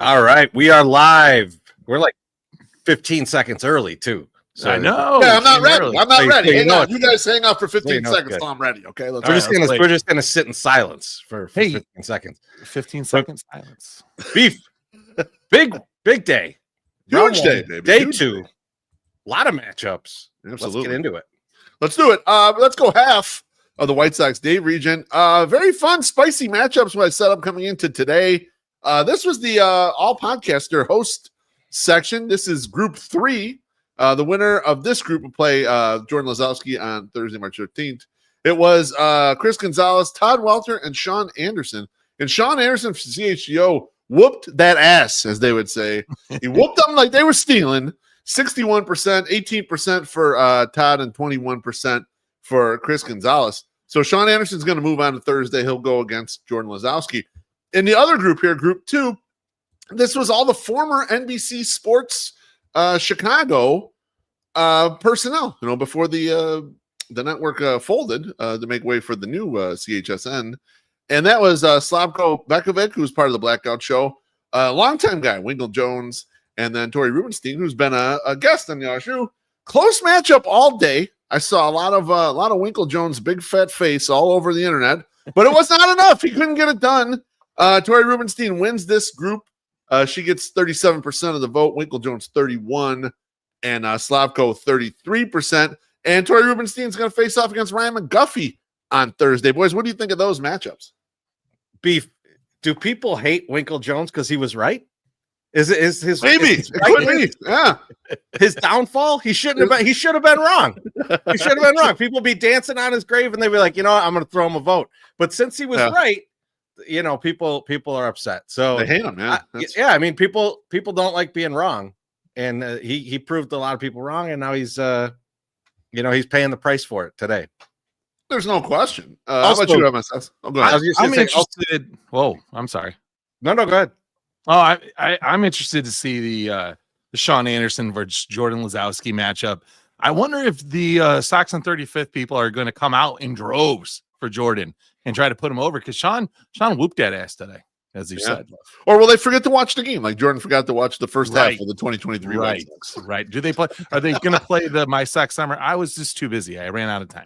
All right, we are live. We're like 15 seconds early too. So, I know. Yeah, I'm not ready. Early. I'm not ready. Hang on. You guys good. hang out for 15 So seconds till I'm ready. Okay. We're just gonna sit in silence for 15 seconds. 15 seconds silence. Beef. Big day. Huge day, baby. Day Huge 2. day. A lot of matchups. Absolutely. Let's get into it. Let's do it. Let's go half of the White Sox Dave region. Very fun, spicy matchups when I set up coming into today. This was the all podcaster host section. This is group 3. The winner of this group will play Jordan Lazowski on Thursday, March 13th. It was Chris Gonzalez, Todd Welter, and Sean Anderson. And Sean Anderson from CHGO whooped that ass, as they would say. He whooped them like they were stealing. 61%, 18% for Todd, and 21% for Chris Gonzalez. So Sean Anderson's going to move on to Thursday. He'll go against Jordan Lazowski. In the other group here, group 2, this was all the former NBC Sports Chicago personnel, before the network folded to make way for the new CHSN. And that was Slavko Bekovic, who's part of the Blackout Show, a longtime guy, Winkle Jones, and then Tori Rubenstein, who's been a guest on the show. Close matchup all day. I saw a lot of Winkle Jones' big fat face all over the internet, but it was not enough. He couldn't get it done. Tori Rubenstein wins this group. She gets 37% of the vote. Winkle Jones 31%, and Slavko 33%. And Tori Rubenstein's going to face off against Ryan McGuffey on Thursday. Boys, what do you think of those matchups? Beef. Do people hate Winkle Jones because he was right? Is his maybe his downfall? He shouldn't have been. He should have been wrong. He should have been wrong. People be dancing on his grave, and they'd be like, you know what? I'm going to throw him a vote. But since he was right, people are upset. So they hate him. I mean, people don't like being wrong, and he proved a lot of people wrong, and now he's he's paying the price for it today. There's no question. How about you, MSS? Oh, go ahead. I'm interested. Whoa, I'm sorry. No, go ahead. Oh, I'm interested to see the Sean Anderson versus Jordan Lazowski matchup. I wonder if the Sox on 35th people are going to come out in droves for Jordan and try to put him over, because Sean whooped that ass today, as you said. Or will they forget to watch the game, like Jordan forgot to watch the first half of the 2023 Right. Right. Do they play? Are they going to play the My Sox Summer? I was just too busy. I ran out of time.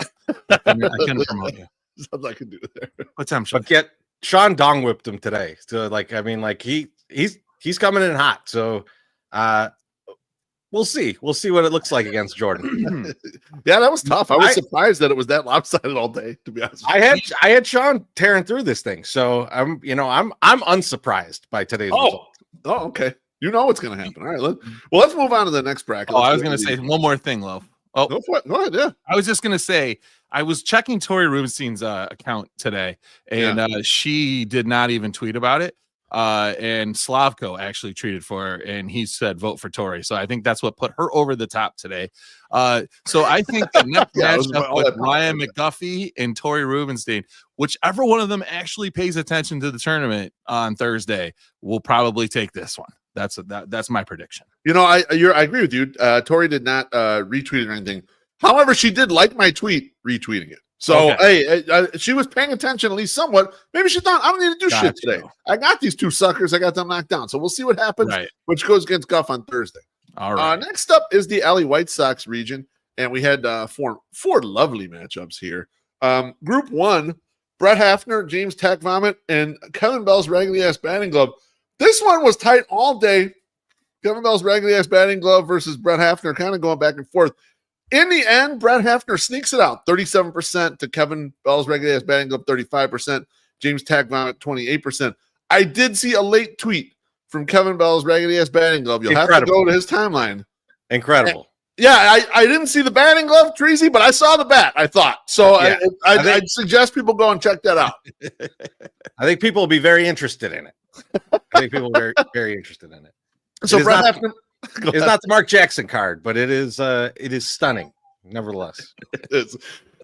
I couldn't promote you. Something I can do there. What time, Sean? But yet Sean dong whipped him today. So he's coming in hot. So we'll see. We'll see what it looks like against Jordan. Yeah, that was tough. I was surprised that it was that lopsided all day, to be honest. I had Sean tearing through this thing. So I'm unsurprised by today's result. Oh, okay. You know what's going to happen. All right. Let's move on to the next bracket. I was going to say one more thing, Lo. Oh, go for it. Go ahead. Yeah. I was just going to say, I was checking Tori Rubenstein's account today, and she did not even tweet about it. And Slavko actually tweeted for her, and he said vote for Tori. So I think that's what put her over the top today. So I think the next matchup with Ryan McGuffey and Tori Rubenstein, whichever one of them actually pays attention to the tournament on Thursday, will probably take this one. That's my prediction. I agree with you. Tori did not retweet it or anything. However, she did like my tweet, retweeting it. So, hey, she was paying attention at least somewhat. Maybe she thought, I don't need to do shit today. I got these two suckers. I got them knocked down. So we'll see what happens, which goes against Guff on Thursday. All right. Next up is the LA White Sox region. And we had four lovely matchups here. Group 1, Brett Hafner, James Tack Vomit, and Kevin Bell's raggedy-ass batting glove. This one was tight all day. Kevin Bell's raggedy-ass batting glove versus Brett Hafner, kind of going back and forth. In the end, Brett Hafner sneaks it out, 37% to Kevin Bell's raggedy-ass batting glove, 35%. James Tack Vomit, 28%. I did see a late tweet from Kevin Bell's raggedy-ass batting glove. You'll have to go to his timeline. Incredible. I didn't see the batting glove, Treasy, but I saw the bat, I thought. So I'd suggest people go and check that out. I think people will be very interested in it. I think people are very, very interested in it. So Brett Hafner... It's not the Mark Jackson card, but it is stunning, nevertheless.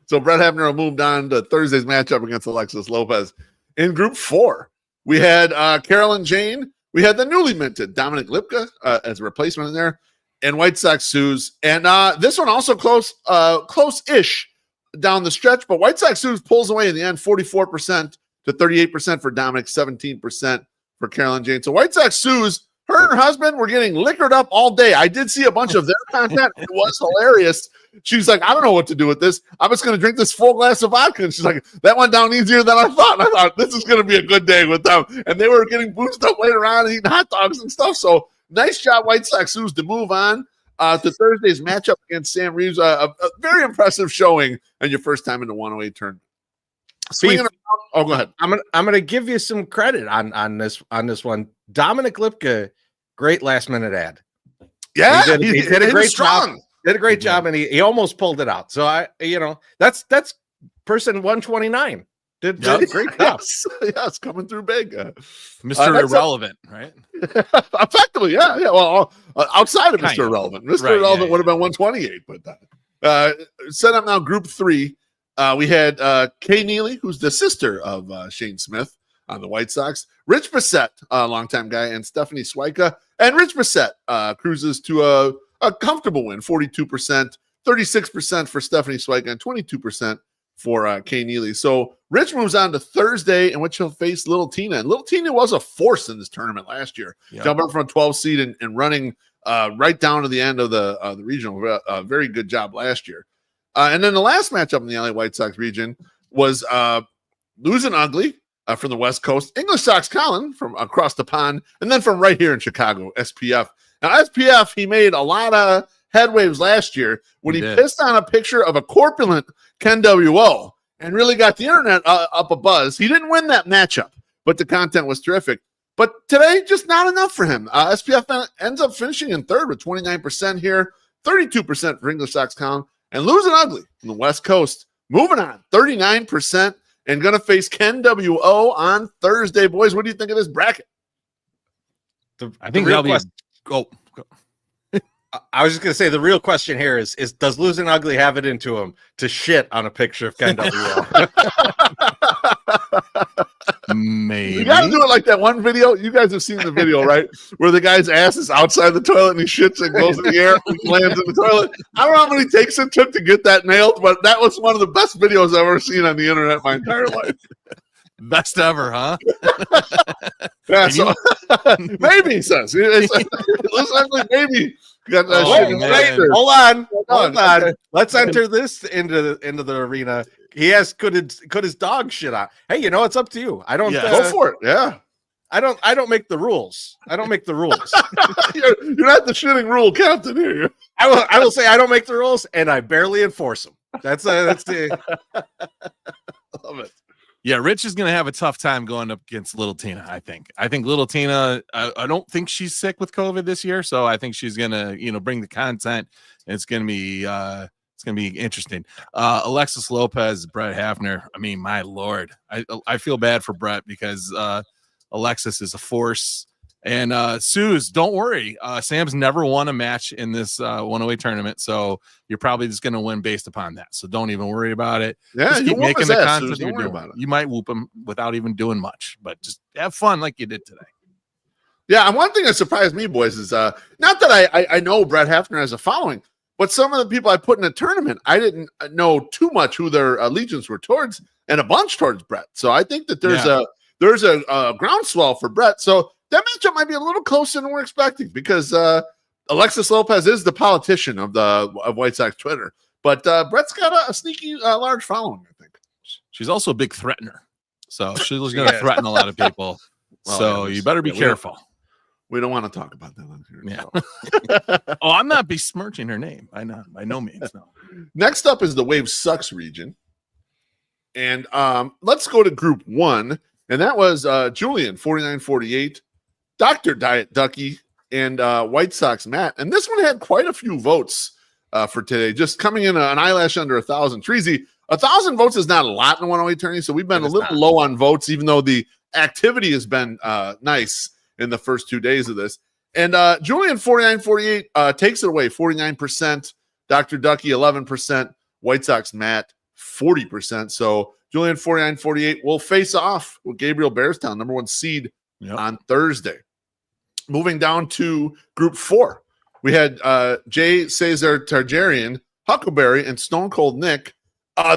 So Brett Hafner moved on to Thursday's matchup against Alexis Lopez. In Group 4, we had Carolyn Jane. We had the newly minted Dominic Lipka as a replacement in there, and White Sox Suze. And this one also close-ish down the stretch, but White Sox Suze pulls away in the end, 44% to 38% for Dominic, 17% for Carolyn Jane. So White Sox Suze Her and her husband were getting liquored up all day. I did see a bunch of their content. It was hilarious. She's like, I don't know what to do with this. I'm just going to drink this full glass of vodka. And she's like, that went down easier than I thought. And I thought, this is going to be a good day with them. And they were getting boozed up later on and eating hot dogs and stuff. So nice job, White Sox News, to move on to Thursday's matchup against Sam Reeves. A very impressive showing and your first time in the 108 tournament. Swinging around. Oh, go ahead. I'm gonna give you some credit on this one. Dominic Lipka, great last minute ad. Yeah, he did a great job. Did a great job, and he almost pulled it out. So that's person 129. Did a great job. Yes, coming through big. Mr. Irrelevant, right? Effectively, yeah. Well, outside of Mr. Irrelevant. Mr. Irrelevant would have been 128, but set up now group 3. We had Kay Neely, who's the sister of Shane Smith on the White Sox, Rich Bissett, a longtime guy, and Stephanie Swyka. And Rich Bissett cruises to a comfortable win, 42%, 36% for Stephanie Swyka, and 22% for Kay Neely. So Rich moves on to Thursday, in which he'll face Little Tina. And Little Tina was a force in this tournament last year, jumping up from a 12 seed and running right down to the end of the regional. Very good job last year. And then the last matchup in the LA White Sox region was Losing Ugly from the West Coast, English Sox Colin from across the pond, and then from right here in Chicago, SPF. Now, SPF, he made a lot of head waves last year when he pissed on a picture of a corpulent Ken W.O. and really got the internet up a buzz. He didn't win that matchup, but the content was terrific. But today, just not enough for him. SPF ends up finishing in third with 29% here, 32% for English Sox Colin. And Losing Ugly from the West Coast, moving on, 39%, and going to face Ken W.O. on Thursday. Boys, what do you think of this bracket? I think that'll be go. I was just going to say the real question here is does Losing Ugly have it into him to shit on a picture of Ken W.O.? Maybe. You got to do it like that one video. You guys have seen the video, right? Where the guy's ass is outside the toilet and he shits and goes in the air and lands in the toilet. I don't know how many takes it took to get that nailed, but that was one of the best videos I've ever seen on the internet my entire life. Best ever, huh? Yeah, so maybe he says. Listen, actually, maybe. Hold on. Let's enter this into the arena. He has could his dog shit on. Hey, it's up to you. I don't go for it. Yeah. I don't make the rules. You're not the shitting rule captain here. I will say I don't make the rules and I barely enforce them. That's the love it. Yeah, Rich is going to have a tough time going up against Little Tina, I think. I think Little Tina, I don't think she's sick with COVID this year, so I think she's going to, bring the content, and it's going to be interesting. Alexis Lopez, Brett Hafner. I mean, my Lord. I feel bad for Brett because Alexis is a force. And Suze, don't worry. Sam's never won a match in this 108 tournament, so you're probably just going to win based upon that. So don't even worry about it. Yeah, just keep making the content you're doing. About it. You might whoop him without even doing much, but just have fun like you did today. Yeah, and one thing that surprised me, boys, is not that I know Brett Hafner has a following, but some of the people I put in a tournament, I didn't know too much who their allegiance were towards, and a bunch towards Brett. So I think that there's a groundswell for Brett. So that matchup might be a little closer than we're expecting because Alexis Lopez is the politician of White Sox Twitter, but Brett's got a sneaky large following, I think. She's also a big threatener, so she's going to threaten a lot of people. Well, so you better be careful. We don't want to talk about that on here. Yeah. So. Oh, I'm not besmirching her name. By no means. No. Next up is the Wave Sucks region, and let's go to Group 1, and that was Julian 4948. Dr. Diet Ducky, and White Sox Matt. And this one had quite a few votes for today, just coming in an eyelash under 1,000. Treasy, 1,000 votes is not a lot in a 108 tourney, so we've been a little low on votes, even though the activity has been nice in the first 2 days of this. And Julian 4948 takes it away, 49%. Dr. Ducky, 11%. White Sox Matt, 40%. So Julian 4948 will face off with Gabriel Bearstown, number 1 seed on Thursday. Moving down to Group 4, we had Jay Cesar Targaryen, Huckleberry, and Stone Cold Nick.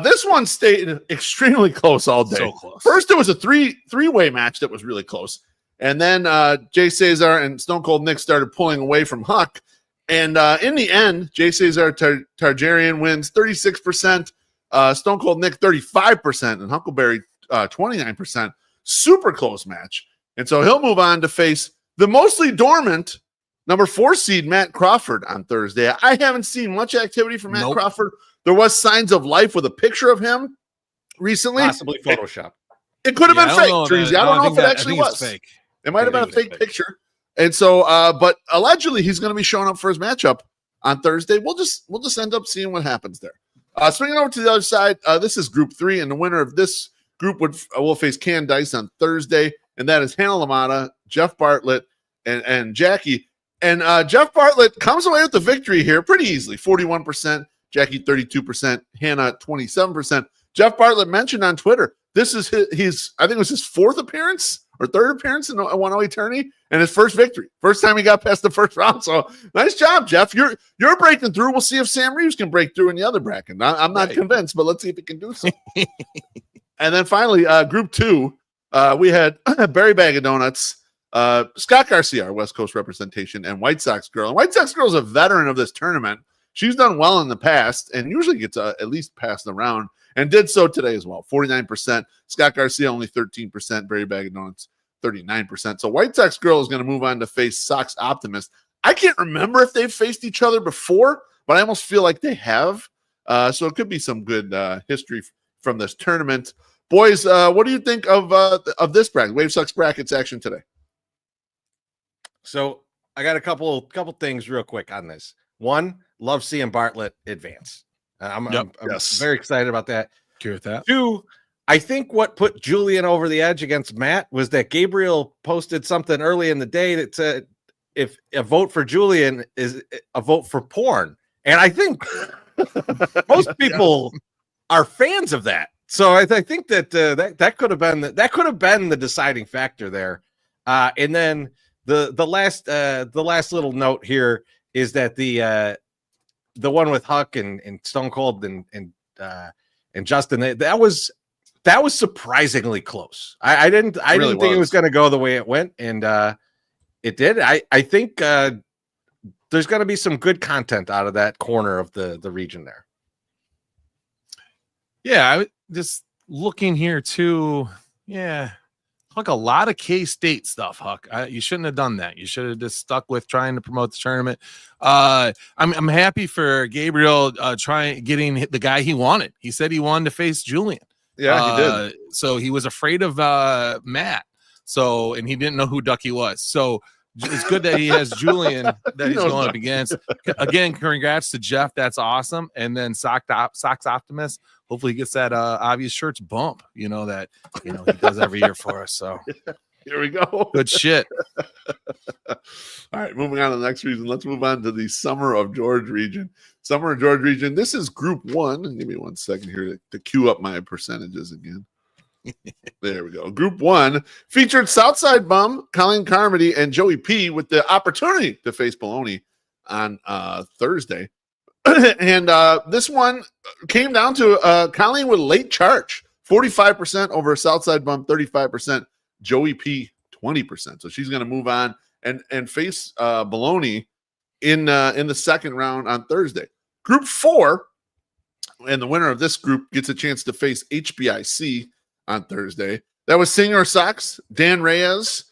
This one stayed extremely close all day. So close. First, there was a three-way match that was really close. And then Jay Cesar and Stone Cold Nick started pulling away from Huck. And in the end, Jay Cesar Targaryen wins 36%, Stone Cold Nick 35%, and Huckleberry 29%. Super close match. And so he'll move on to face the mostly dormant number 4 seed Matt Crawford on Thursday. I haven't seen much activity from Matt Crawford. There was signs of life with a picture of him recently. Possibly Photoshop. It could have been fake, Treasy. I don't know if it actually was. Fake. It might have been a fake picture. And so, but allegedly he's going to be showing up for his matchup on Thursday. We'll just end up seeing what happens there. Swinging over to the other side, this is Group 3, and the winner of this group will face Can Dice on Thursday, and that is Hannah LaMotta, Jeff Bartlett, and Jackie. And Jeff Bartlett comes away with the victory here pretty easily, 41%, Jackie 32%, Hannah 27%. Jeff Bartlett mentioned on Twitter, this is his I think it was his 4th appearance or 3rd appearance in a 108 tourney, and his first victory. First time he got past the first round. So nice job, Jeff. You're breaking through. We'll see if Sam Reeves can break through in the other bracket. I'm not convinced, but let's see if he can do so. And then finally, Group 2, we had Berry Bag of Donuts, Scott Garcia, our West Coast representation, and White Sox Girl. And White Sox Girl is a veteran of this tournament. She's done well in the past and usually gets at least past the round, and did so today as well. 49%. Scott Garcia only 13%. Berry Bag of Donuts 39%. So White Sox Girl is going to move on to face Sox Optimist. I can't remember if they've faced each other before, but I almost feel like they have. So it could be some good history from this tournament. Boys, what do you think of this bracket, Wave Sox brackets action today? So I got a couple things real quick on this. One, love seeing Bartlett advance. I'm very excited about that. Agree with that. 2, I think what put Julian over the edge against Matt was that Gabriel posted something early in the day that said, if a vote for Julian is a vote for porn. And I think most people are fans of that. So I think that that could have been the deciding factor there. And then the last little note here is that the one with Huck and Stone Cold and Justin, that was surprisingly close. I didn't think it was going to go the way it went, and it did. I think there's going to be some good content out of that corner of the region there. Yeah, I just looking here too. Yeah, Huck, a lot of K-State stuff, Huck. You shouldn't have done that. You should have just stuck with trying to promote the tournament. I'm happy for Gabriel getting the guy he wanted. He said he wanted to face Julian. Yeah, he did. So he was afraid of Matt. So, and he didn't know who Ducky was. So it's good that he has Julian that he's going up against. Again, congrats to Jeff. That's awesome. And then Sox Optimist. Hopefully he gets that obvious shirts bump, that he does every year for us. So here we go. Good shit. All right, moving on to the next region. Let's move on to the Summer of George region. Summer of George region. This is Group 1. Give me 1 second here to queue up my percentages again. There we go. Group 1 featured Southside Bum, Colleen Carmody, and Joey P with the opportunity to face Baloney on Thursday. And this one came down to Colleen with late charge, 45% over Southside Bum, 35%, Joey P 20%. So she's going to move on and face Baloney in the second round on Thursday. Group 4, and the winner of this group gets a chance to face HBIC on Thursday. That was Singer Sox, Dan Reyes,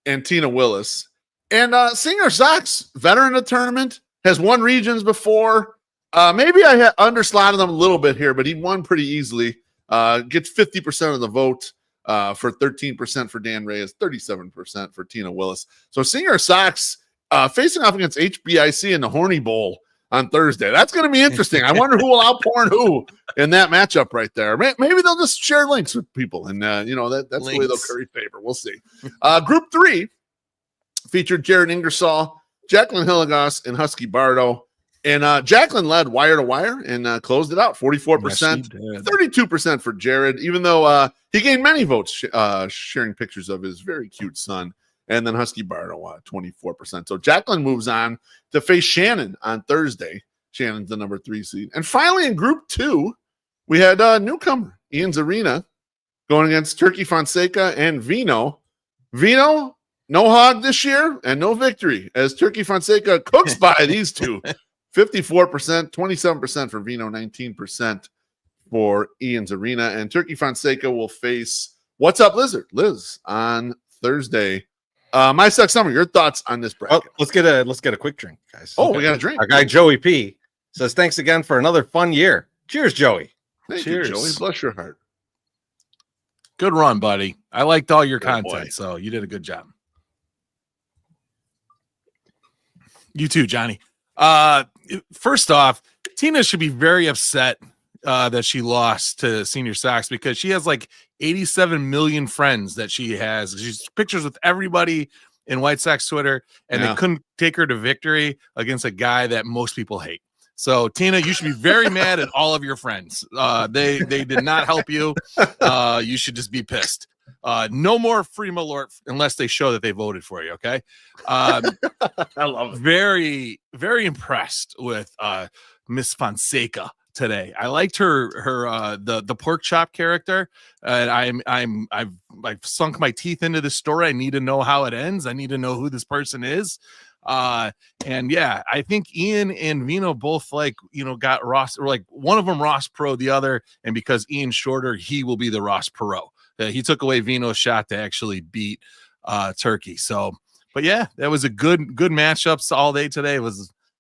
and Tina Willis. And Singer Sox, veteran of the tournament, has won regions before. Maybe I underslotted him a little bit here, but he won pretty easily. Gets 50% of the vote for 13% for Dan Reyes, 37% for Tina Willis. So Singer Sox facing off against HBIC in the Horny Bowl on Thursday. That's going to be interesting. I wonder who will outporn who in that matchup right there. Maybe they'll just share links with people, and that's links. The way they'll curry favor. We'll see. Group 3 featured Jared Ingersoll, Jacqueline Hilligoss, and Husky Bardo. And Jacqueline led wire to wire and closed it out, 44%, 32% for Jared, even though he gained many votes sharing pictures of his very cute son. And then Husky Bardo, 24%. So Jacqueline moves on to face Shannon on Thursday. Shannon's the number 3 seed. And finally, in Group 2, we had a newcomer, Ian Zarina, going against Turkey Fonseca and Vino. Vino No hog this year and no victory as Turkey Fonseca cooks by these two. 54%, 27% for Vino, 19% for Ian's Arena. And Turkey Fonseca will face What's Up Lizard, Liz, on Thursday. My Suck Summer, your thoughts on this bracket? Oh, let's get a quick drink, guys. Oh, we got a drink. Our guy Joey P says, thanks again for another fun year. Cheers, Joey. Thank Cheers. you, Joey. Bless your heart. Good run, buddy. I liked all your Good content, boy. so you did a good job. You too, Johnny. First off, Tina should be very upset that she lost to Senior Sox because she has like 87 million friends that she has. She's pictures with everybody in White Sox Twitter, and they couldn't take her to victory against a guy that most people hate. So, Tina, you should be very mad at all of your friends. They did not help you. You should just be pissed. No more free Malort unless they show that they voted for you. Okay. I love it. Very, very impressed with Miss Fonseca today. I liked her the pork chop character. And I've sunk my teeth into this story. I need to know how it ends. I need to know who this person is. And yeah, I think Ian and Vino both got Ross, or like one of them Ross Perot, the other, and because Ian's shorter, he will be the Ross Perot. He took away Vino's shot to actually beat Turkey. So, but yeah, that was a good matchups all day today.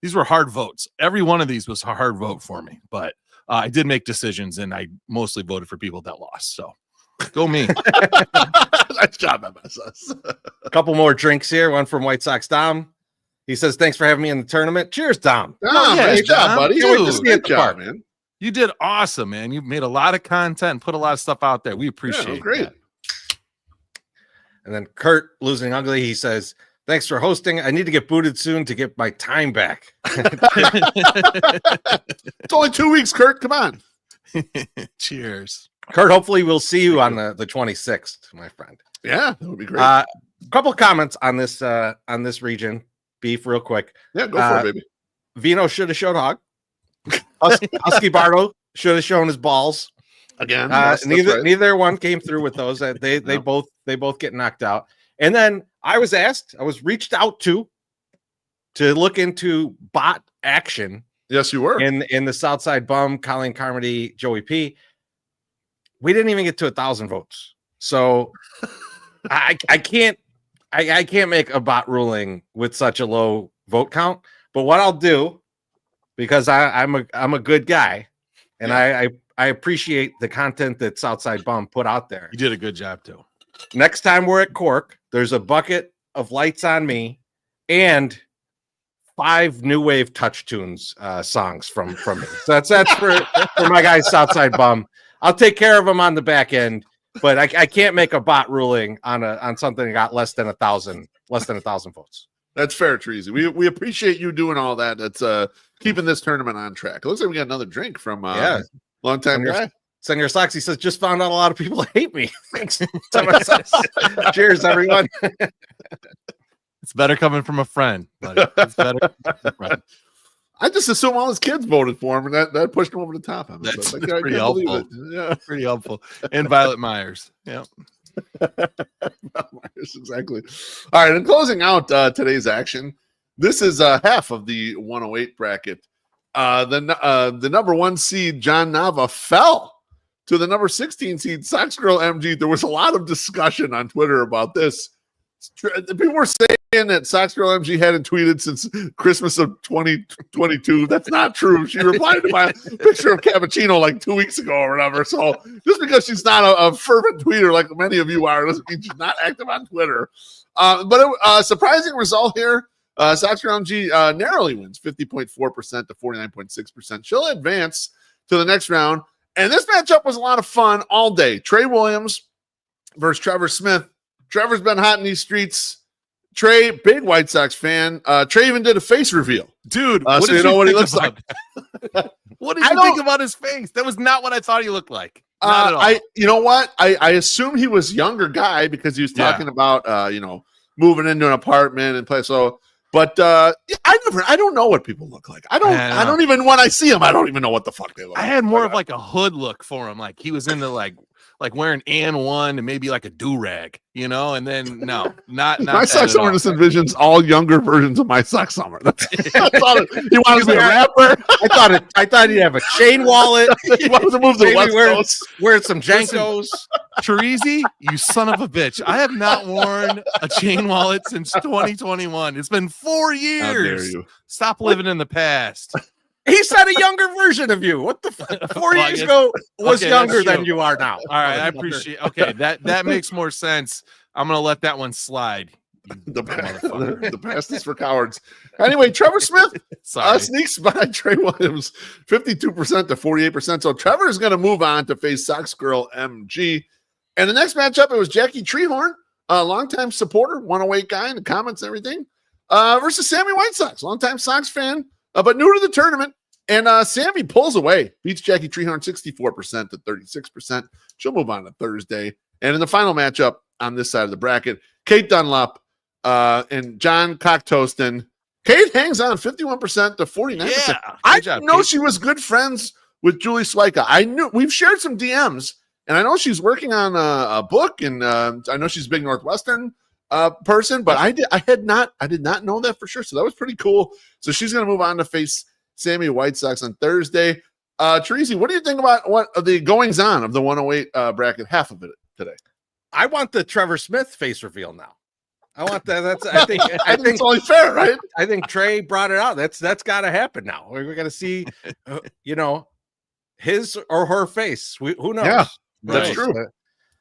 These were hard votes. Every one of these was a hard vote for me, but I did make decisions, and I mostly voted for people that lost. So, go me. Nice job, MSS. A couple more drinks here. One from White Sox Dom. He says, thanks for having me in the tournament. Cheers, Dom. Oh, yeah, nice job, Dom. buddy. Dude, Good job, man. You did awesome, man. You made a lot of content, put a lot of stuff out there. We appreciate great. that. And then Kurt, losing ugly, he says, thanks for hosting. I need to get booted soon to get my time back. It's only 2 weeks, Kurt. Come on. Cheers. Kurt, hopefully we'll see you on the 26th, my friend. Yeah, that would be great. A couple of comments on this region beef real quick. Yeah, go for it, baby. Vino should have showed hog. Husky Bardo should have shown his balls. Again, yes, neither one came through with those. They both get knocked out. And then I was reached out to look into bot action. Yes, you were in the Southside Bum, Colleen Carmody, Joey P. We didn't even get to 1,000 votes, so I can't make a bot ruling with such a low vote count. But what I'll do, because I'm a good guy, and I appreciate the content that Southside Bum put out there. You did a good job too. Next time we're at Cork, there's a bucket of lights on me and 5 new wave touch tunes songs from me. So that's for my guy Southside Bum. I'll take care of them on the back end, but I can't make a bot ruling on something that got less than 1,000 votes. That's fair, Treasy. We appreciate you doing all that. That's keeping this tournament on track. It looks like we got another drink from long time guy. Senor Sox, he says, just found out a lot of people hate me. Thanks. Cheers, everyone. It's better coming from a friend, buddy. It's better coming from a friend. I just assume all his kids voted for him, and that pushed him over the top. That's I pretty helpful. Yeah, pretty helpful. And Violet Myers. Yeah. Exactly. All right, and closing out today's action, this is half of the 108 bracket. The number 1 seed John Nava fell to the number 16 seed Sox Girl MG. There was a lot of discussion on Twitter about this. People were saying that Sox Girl MG hadn't tweeted since Christmas of 2022. That's not true. She replied to my picture of Cappuccino like 2 weeks ago or whatever. So just because she's not a fervent tweeter like many of you are, doesn't mean she's not active on Twitter. But a surprising result here. Sox Girl MG narrowly wins 50.4% to 49.6%. She'll advance to the next round. And this matchup was a lot of fun all day. Trey Williams versus Trevor Smith. Trevor's been hot in these streets. Trey, big White Sox fan. Trey even did a face reveal. Dude, so you know what he looks like. What did you think about his face? That was not what I thought he looked like. Not at all. You know what? I assumed he was a younger guy because he was talking about, moving into an apartment and play. So, but I don't know what people look like. I don't even, when I see them, I don't even know what the fuck they look like. I had more of like a hood look for him. Like he was into like like wearing and one and maybe like a do-rag, you know, and then no, not My that Sock at Summer all. just envisions all younger versions of My Sock Summer. That's all he wanted to be a rapper. I thought he'd have a chain wallet. He wanted to move to the Maybe West Coast. wearing some Jankos. Chirizi, you son of a bitch. I have not worn a chain wallet since 2021. It's been 4 How dare years. you? Stop living in the past. He said a younger version of you. What the fuck? 4 Well, I years guess- ago was okay, younger that's than true. you are now. All right, I appreciate. Okay, that makes more sense. I'm gonna let that one slide. The Motherfucker. past is for cowards. Anyway, Trevor Smith Sorry. sneaks by Trey Williams 52% to 48%. So Trevor is going to move on to face Sox Girl MG. And the next matchup, it was Jackie Treehorn, a longtime supporter, 108 guy in the comments and everything, versus Sammy White Sox, longtime Sox fan, but new to the tournament. And Sammy pulls away, beats Jackie Treehorn 64% to 36%. She'll move on to Thursday. And in the final matchup on this side of the bracket, Kate Dunlop and John Cocktoaston. Kate hangs on 51% to 49%. Yeah, I good job, know Kate. she was good friends with Julie Swika. I knew we've shared some DMs, and I know she's working on a book, and I know she's a big Northwestern person, but I did not know that for sure. So that was pretty cool. So she's going to move on to face Sammy White Sox on Thursday. Teresi, what do you think about what the goings on of the 108 bracket? Half of it today. I want the Trevor Smith face reveal now. I want that. That's I think it's only fair, right? I think Trey brought it out. That's got to happen now. We're going to see, his or her face. Who knows? Yeah, that's true.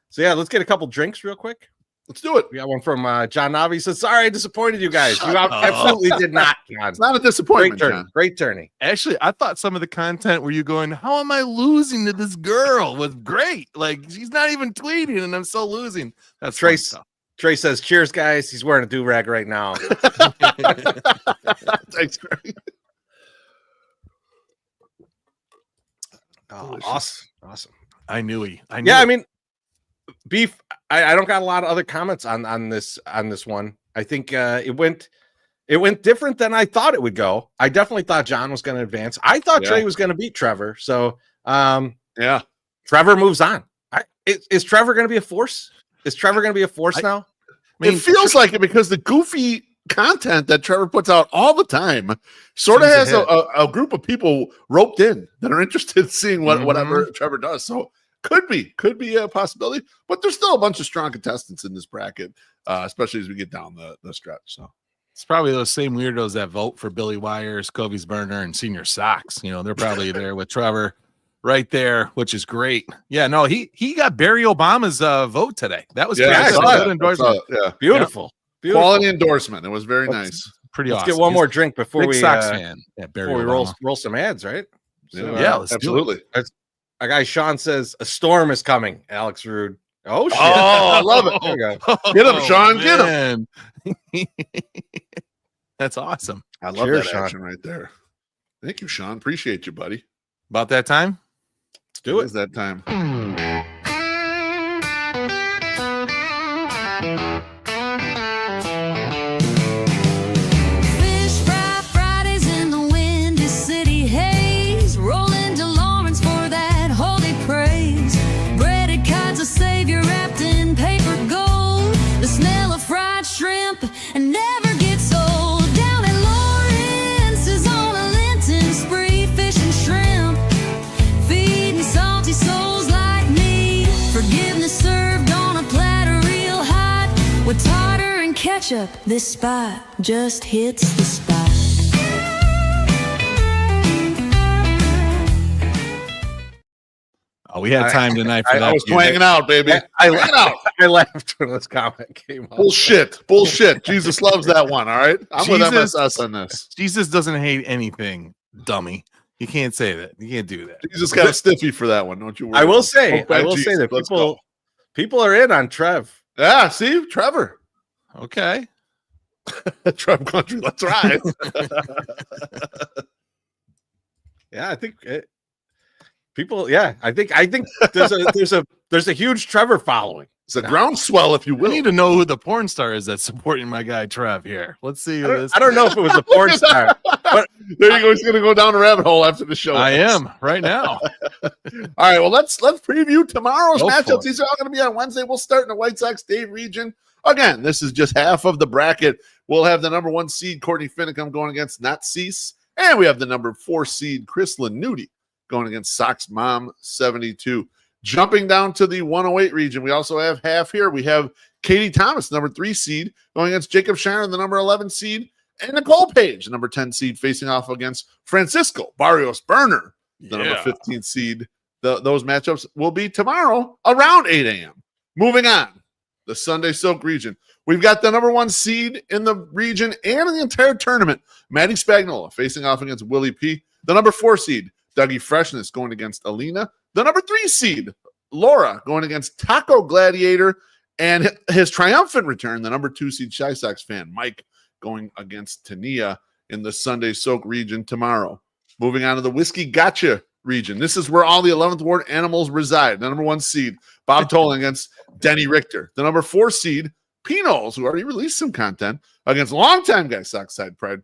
So yeah, let's get a couple drinks real quick. Let's do it. We got one from John Navi. He says, "Sorry, I disappointed you guys. Shut You up. absolutely did not, John. It's not a Great disappointment, turn. John. Great turning. Actually, I thought some of the content where you going, how am I losing to this girl was great. Like she's not even tweeting and I'm still losing. That's fun Trace. stuff. Trey says, "Cheers, guys." He's wearing a do rag right now. Thanks, Greg. Oh, Delicious. awesome. I knew. Yeah, I mean, beef. I don't got a lot of other comments on this one. I think it went different than I thought it would go. I definitely thought John was going to advance. I thought Yeah. Trey was going to beat Trevor. So Yeah. Trevor moves on. Is Trevor going to be a force? Is Trevor going to be a force now? I mean, it feels like it because the goofy content that Trevor puts out all the time sort of Seems has to a group of people roped in that are interested in seeing Mm-hmm. whatever Trevor does. So could be a possibility, but there's still a bunch of strong contestants in this bracket, especially as we get down the stretch. So it's probably those same weirdos that vote for Billy Wires, Covey's Burner, and Senior Sox. You know, they're probably there with Trevor right there, which is great. Yeah, no, he got Barry Obama's vote today. That was I pretty saw good. that. Good endorsement. Yeah. Beautiful. Beautiful. Quality endorsement. It was very Let's- nice. Pretty Let's awesome. get one He's more a drink before big we Sox fan. Yeah, Barry before we Obama. roll some ads, right? So, Yeah, let's do it. absolutely. Our guy Sean says a storm is coming. Alex Rude. Oh shit! Oh, I love it. There we go. Get him, Sean, get him. That's awesome. I love Cheers, that Sean. action right there. Thank you, Sean. Appreciate you, buddy. About that time. Let's do it. Is that time? Fish fry Fridays in the windy city haze, rolling to Lawrence for that holy praise. Breaded kites of Savior wrapped in paper gold, the smell of fried shrimp and never gets old. Down in Lawrence is on a Lenten spree, fish and shrimp, feeding salty souls like me. Forgiveness served on a platter real hot with tartar and ketchup. This spot just hits the spot. Oh, we had time tonight for that. I was music. twanging out, baby. I Twanging out. I laughed when this comment came up. Bullshit. Jesus loves that one. All right. I'm with Jesus. MSS on this. Jesus doesn't hate anything, dummy. You can't say that. You can't do that. Jesus got a stiffy for that one. Don't you worry. I will say Hope that that Jesus. Let's go. people are in on Trev. Yeah, see, Trevor. Okay. Trev Country. Let's ride. Yeah, I think people. Yeah, I think there's a huge Trevor following. It's a groundswell, if you We will. need to know who the porn star is that's supporting my guy Trev here. Let's see who this. I don't know if it was a porn star. There you go. He's going to go down a rabbit hole after the show. I am right now. All right. Well, let's preview tomorrow's Go for matchups. it. These are all going to be on Wednesday. We'll start in the White Sox Dave region. Again, this is just half of the bracket. We'll have the number 1 seed Courtney Finicum going against Nat Cease, and we have the number 4 seed Chris Lanuti going against Sox Mom 72. Jumping down to the 108 region, we also have half here. We have Katie Thomas, number 3 seed, going against Jacob Shiner, the number 11 seed, and Nicole Page, the number 10 seed, facing off against Francisco Barrios Burner, the number 15 seed. Those matchups will be tomorrow around 8 a.m. Moving on, the Sunday Soak region. We've got the number 1 seed in the region and in the entire tournament, Maddie Spagnola, facing off against Willie P. The number 4 seed, Dougie Freshness, going against Alina. The number 3 seed, Laura, going against Taco Gladiator. And his triumphant return, the number 2 seed Shy Sox fan, Mike, going against Tania in the Sunday Soak region tomorrow. Moving on to the Whiskey Gotcha region. This is where all the 11th Ward animals reside. The number 1 seed, Bob Tolan against Denny Richter. The number 4 seed, Pinos, who already released some content, against longtime guy Sockside Pride.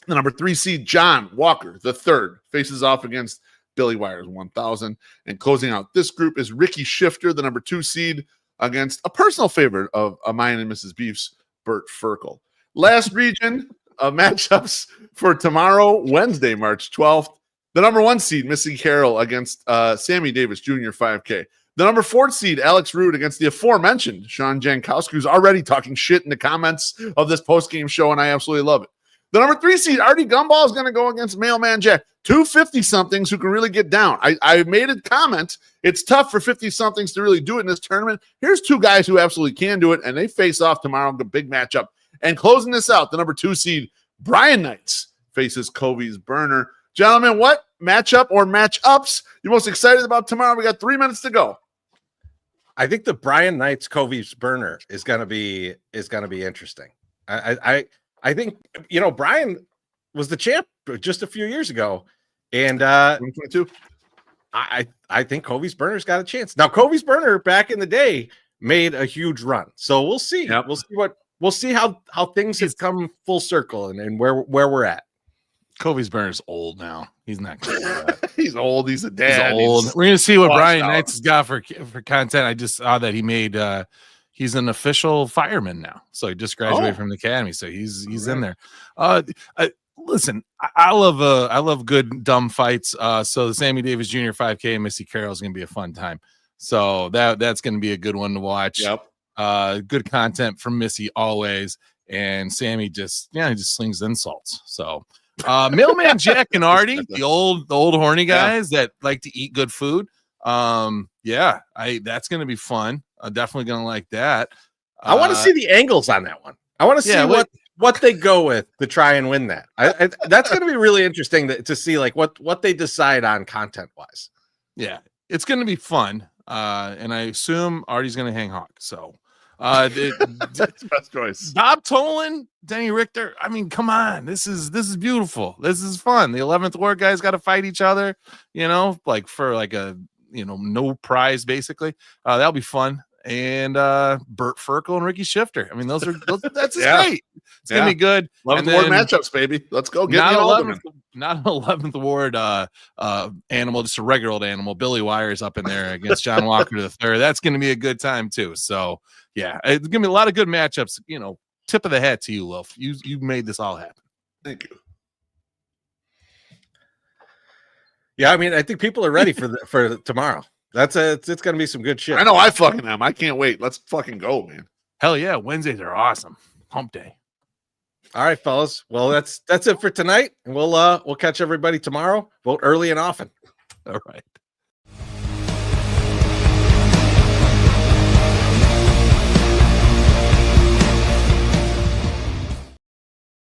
The number 3 seed, John Walker, the 3rd, faces off against Billy Wires 1000. And closing out this group is Ricky Shifter, the number 2 seed, against a personal favorite of mine and Mrs. Beef's, Bert Ferkel. Last region of matchups for tomorrow, Wednesday, March 12th. The number 1 seed, Missy Carroll, against Sammy Davis Jr. 5K. The number 4 seed, Alex Rude, against the aforementioned Sean Jankowski, who's already talking shit in the comments of this post-game show, and I absolutely love it. The number 3 seed, Artie Gumball, is going to go against Mailman Jack. 2 50-somethings who can really get down. I made a comment. It's tough for 50-somethings to really do it in this tournament. Here's 2 guys who absolutely can do it, and they face off tomorrow. The big matchup. And closing this out, the number 2 seed, Brian Knights, faces Covey's Burner. Gentlemen, what matchup or matchups you most excited about tomorrow? We got 3 minutes to go. I think the Brian Knights Covey's Burner is gonna be interesting. I think Brian was the champ just a few years ago, and 2022. I think Covey's Burner's got a chance. Now, Covey's Burner back in the day made a huge run, so we'll see. Yep. We'll see how things have come full circle and where we're at. Kobe's Burner's old now. He's not good at that. He's old. He's a dad. He's old. We're gonna see what washed Brian out. Knights has got for content. I just saw that he made he's an official fireman now. So he just graduated from the academy. So he's in there. Listen, I love good dumb fights. So the Sammy Davis Jr. 5K and Missy Carroll is gonna be a fun time. So that's gonna be a good one to watch. Yep. Good content from Missy always. And Sammy just slings insults. So Mailman Jack and Artie, the old horny guys that like to eat good food. That's gonna be fun. I'm definitely gonna like that. I want to see the angles on that one. I want to see what they go with to try and win that. That's going to be really interesting to see like what they decide on content wise. Yeah, it's going to be fun. And I assume Artie's going to hang Hawk. So that's the best choice. Bob Tolan, Denny Richter. I mean, come on. This is beautiful. This is fun. The 11th Ward guys got to fight each other, like for like a, no prize basically. That'll be fun. And Bert Ferkel and Ricky Shifter. I mean, that's great. It's gonna be good. 11th Ward matchups, baby. Let's go. Get not an 11th Ward animal, just a regular old animal. Billy Wires up in there against John Walker III. That's gonna be a good time too. So yeah, it's gonna be a lot of good matchups. Tip of the hat to you, Wolf. You made this all happen. Thank you. Yeah, I mean, I think people are ready for tomorrow. It's going to be some good shit. I know I fucking am. I can't wait. Let's fucking go, man. Hell yeah. Wednesdays are awesome. Hump day. All right, fellas. Well, that's it for tonight. And we'll catch everybody tomorrow. Vote early and often. All right.